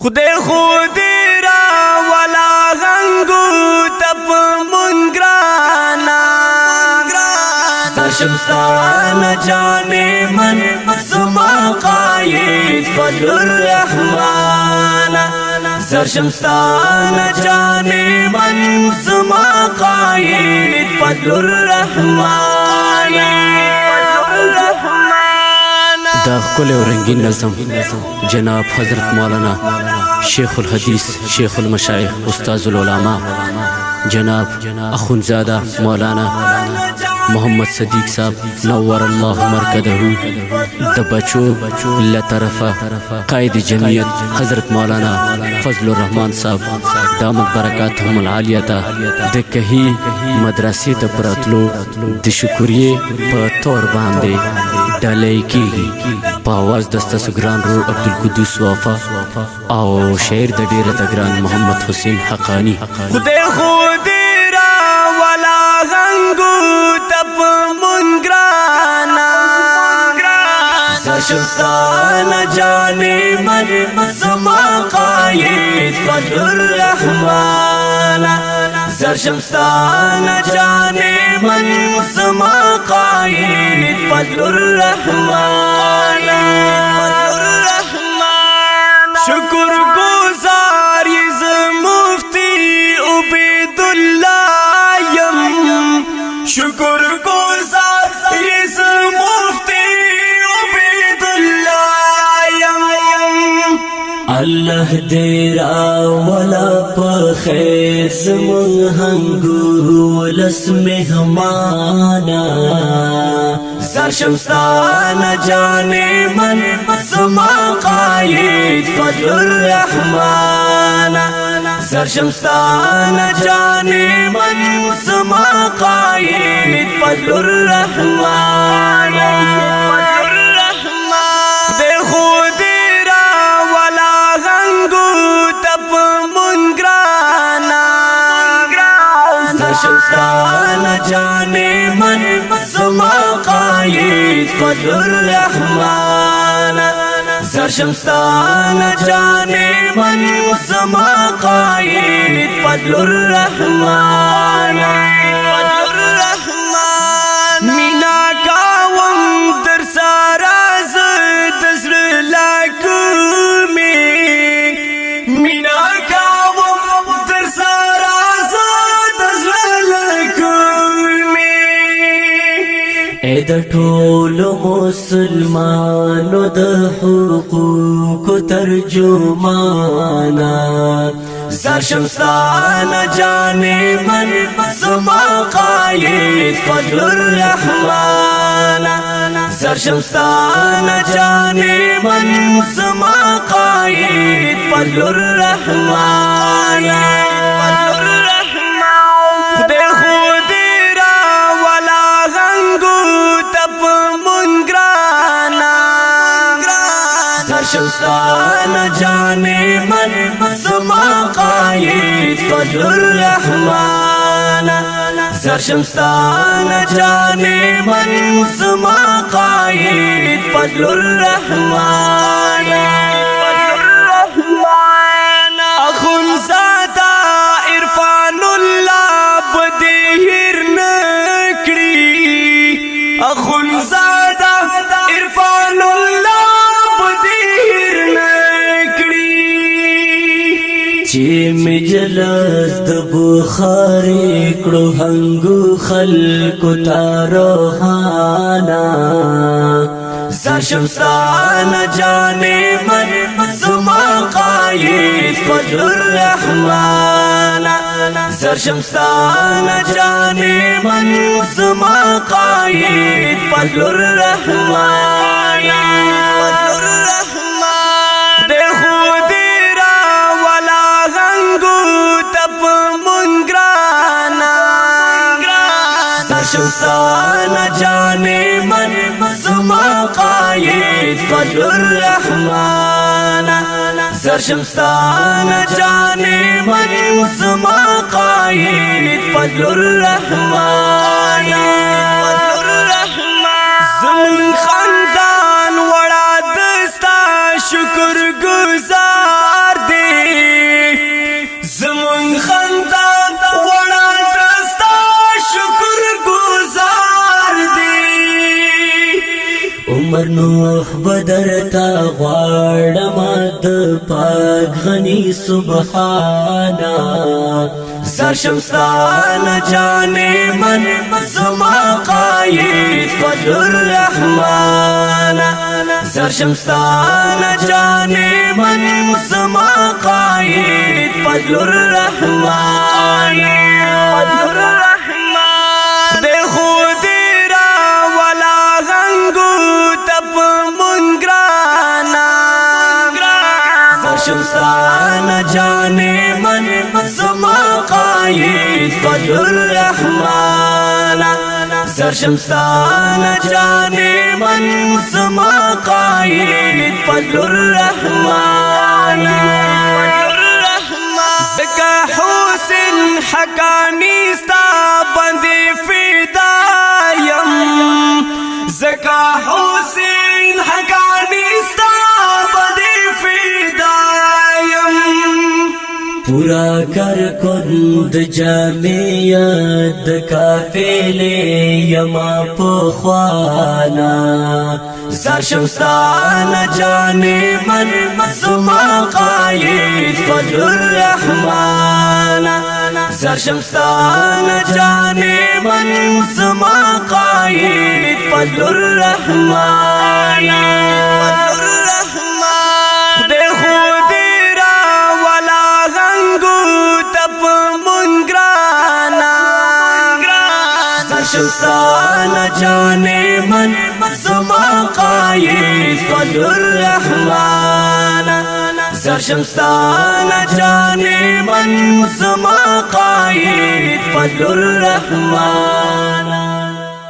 خدای خودی را ولا غنگو تپ منگرانا سرشمستان جانے من سما قائد فضل الرحمن سرشمستان جانے من سما قائد فضل الرحمن دا ښکلی او رنگین نظم جناب حضرت مولانا شیخ الحدیث شیخ المشایخ استاذ العلماء جناب اخونزادہ مولانا محمد صدیق صاحب نور الله مرکزه د بچو لطرفه قائد جمعیت حضرت مولانا فضل الرحمن صاحب دامت برکاتهم العالیه ته د کهی مدرسې ته پراتلو د شکریې په تور باندې ډالۍ کیږي په اواز د ستاسو ګران ورور عبدالقدوس وفا او شاعر د ډیره د ګران محمد حسین حقانی خدای خودی را ولا غنگو تپ منگرانا سرشمستان جانے من سما قائد فضل الرحمن سرشمستان جانے من سما قائد فضل الرحمن شکر گزار یز مفتی عبید اللہ یم شکر گزار یز مفتی عبید اللہ یم اللہ دیرا ولا پخیر زمون ہنگو لس مہمانا سرشمستان جانے من سما قائد فضل الرحمن سرشمستان جانے من سما قائد فضل الرحمن دے خودی را ولا غنگو تپ منگرانا سرشمستان جانے من سما قائد فضل الرحمن سرشمستان جانے من سما قائد فضل الرحمن مینا کاوم در سارا زد زر لکومی مینا کاوم در سارا زد زر لکومی اے د ټولو مسلمانو د حقوق ترجمانا سرشمستان جانے من سما قائد فضل الرحمن سرشمستان جانے من سما قائد فضل الرحمن خدای خودی را ولا غنگو تپ منگرانا سرشمستان جانے من سما قائد فضل الرحمن سرشمستان جانے من سما قائد فضل الرحمن اخونزادہ عرفان اللہ بدہر نکڑی اخونزادہ عرفان اللہ بدہر نکڑی چی مجلس د بخاری کڑو ہنگو خلق تاروحانا سرشمستان جانے من سما قائد فضل الرحمن سرشمستان جانے من سما قائد فضل الرحمن دے خودی را ولا غنگو تپ منگرانا سرشمستان جانے من سما قائد فضل الرحمن سرشمستان جانے من سما قائد فضل الرحمن زمون خاندان وڑا دستا شکر گزار دے عمر نوح بدرتا غواړم د پاک غنی سبحانا سرشمستان جانے من زما قائد فضل الرحمن سرشمستان جانے من زما قائد فضل الرحمن دے خود را ولا غنگو تپ منگرانا سرشمستان جانے من زما قائد فضل الرحمن سرشمستان جانے من زما قائد فضل الرحمن زکا حسن حقانی ستا بندی فدایم زکا حسن حقانی ستا بندی فدایم پورا کر کند جامعیت کافلے یما پخوانا سرشمستان جانے من زما قائد فضل الرحمن سرشمستان جانے من زما قائد فضل الرحمن دے خود را ولا غنگو تپ منگرانا سرشمستان جانے من زما قائد فضل الرحمن سرشمستان جانے من زما قائد فضل الرحمن